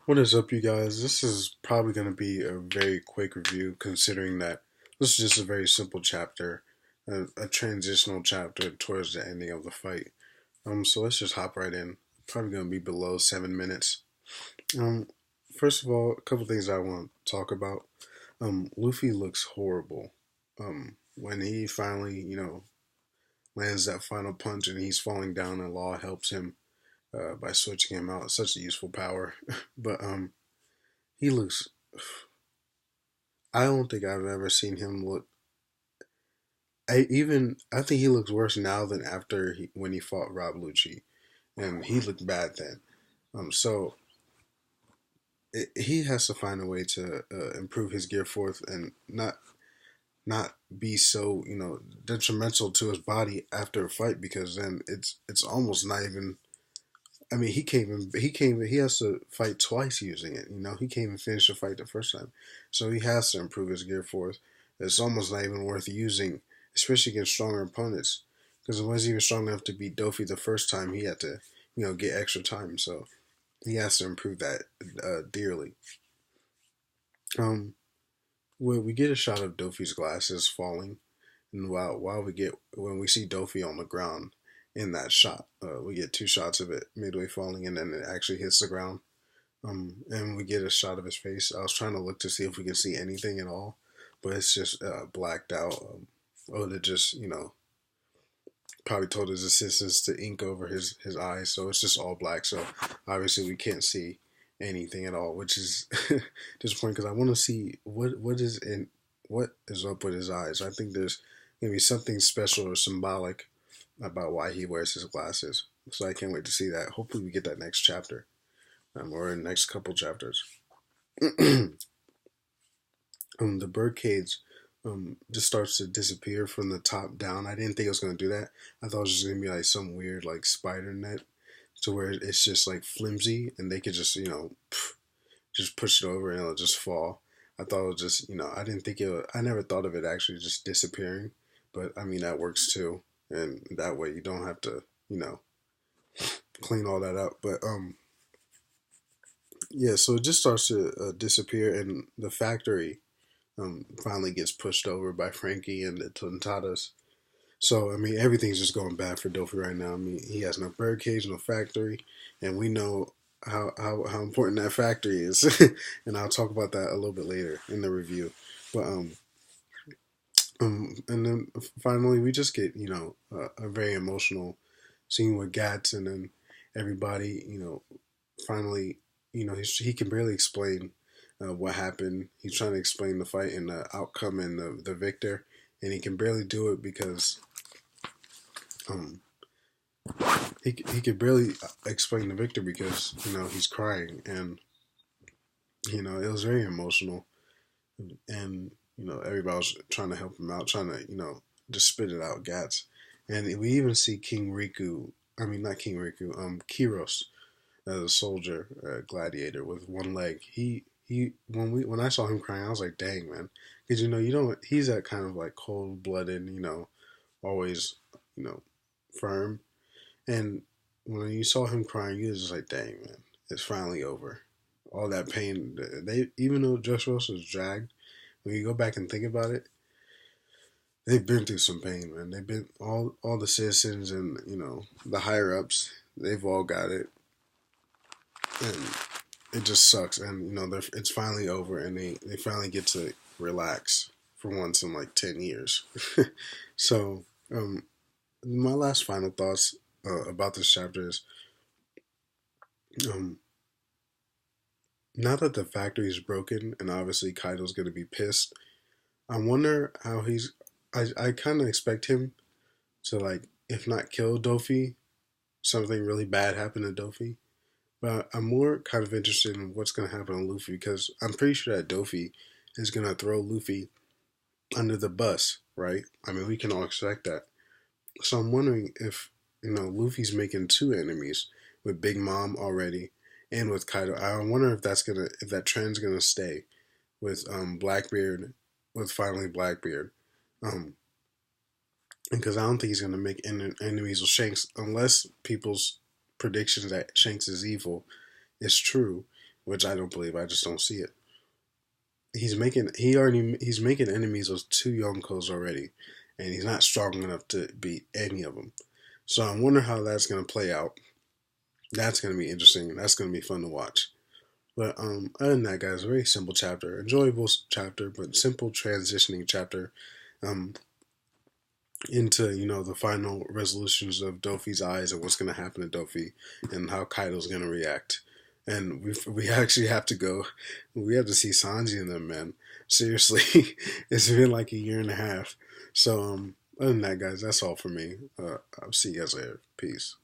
What is up, you guys? This is probably going to be a very quick review, considering that this is just a very simple chapter, a transitional chapter towards the ending of the fight. So let's just hop right in. Probably going to be below 7 minutes. Um, First of all, a couple things I want to talk about. Luffy looks horrible. When he finally, lands that final punch and he's falling down, and Law helps him by switching him out. It's such a useful power, but he looks. I don't think I've ever seen him look. I think he looks worse now than after when he fought Rob Lucci, and he looked bad then. So he has to find a way to improve his gear fourth and not be so detrimental to his body after a fight, because then it's almost not even. I mean, he has to fight twice using it. He can't even finish the fight the first time, so he has to improve his gear fourth. It's almost not even worth using, especially against stronger opponents, because it wasn't even strong enough to beat Dofi the first time. He had to, get extra time. So he has to improve that dearly. Um, we get a shot of Dofi's glasses falling, and while when we see Dofi on the ground in that shot, we get two shots of it midway falling, and then it actually hits the ground. And we get a shot of his face. I was trying to look to see if we could see anything at all, but it's just blacked out. Oda just, probably told his assistants to ink over his eyes, so it's just all black. So obviously we can't see anything at all, which is disappointing, because I want to see what is up with his eyes. I think there's maybe something special or symbolic about why he wears his glasses. So I can't wait to see that. Hopefully we get that next chapter, or in the next couple chapters. The birdcage just starts to disappear from the top down. I didn't think it was going to do that. I thought it was just going to be like some weird like spider net, to where it's just like flimsy and they could just just push it over and it'll just fall. I thought it was just I didn't think it. I never thought of it actually just disappearing, but I mean that works too, and that way you don't have to clean all that up. But yeah, so it just starts to disappear, and the factory finally gets pushed over by Frankie and the Tontadas. So I mean, everything's just going bad for Dofi right now. I mean, he has no birdcage, no factory, and we know how important that factory is. And I'll talk about that a little bit later in the review. But and then finally we just get a very emotional scene with Gats, and then everybody finally he can barely explain what happened. He's trying to explain the fight and the outcome and the victor, and he can barely do it because um, he could barely explain the victor because he's crying, and it was very emotional, and everybody was trying to help him out, trying to just spit it out, Gats, and we even see King Riku. I mean, not King Riku. Kiros, as a soldier, gladiator with one leg. He when I saw him crying, I was like, dang man, because you don't. He's that kind of like cold blooded, always firm. And when you saw him crying, you was just like, dang man, it's finally over. All that pain, they even though Dressrosa was dragged, when you go back and think about it, they've been through some pain, man. They've been all the citizens and the higher ups. They've all got it, and it just sucks. And it's finally over, and they finally get to relax for once in like 10 years. So, my last final thoughts about this chapter is, um, now that the factory is broken, and obviously Kaido's gonna be pissed. I wonder how he's. I kind of expect him to, like, if not kill Dofi, something really bad happen to Dofi. But I'm more kind of interested in what's going to happen to Luffy, because I'm pretty sure that Dofi is going to throw Luffy under the bus, right? I mean, we can all expect that. So I'm wondering if, Luffy's making two enemies with Big Mom already and with Kaido. I wonder if that trend's gonna stay with Blackbeard, with finally Blackbeard. Um, because I don't think he's gonna make enemies with Shanks unless people's predictions that Shanks is evil is true, which I don't believe. I just don't see it. He's making enemies with two Yonkos already, and he's not strong enough to beat any of them. So I wonder how that's gonna play out. That's gonna be interesting. That's gonna be fun to watch. But other than that, guys, very simple chapter, enjoyable chapter, but simple transitioning chapter. Um, into the final resolutions of Dofi's eyes and what's going to happen to Dofi and how Kaido's going to react. And we actually have to go. We have to see Sanji and them, man. Seriously, it's been like a year and a half. So other than that, guys, that's all for me. I'll see you guys later. Peace.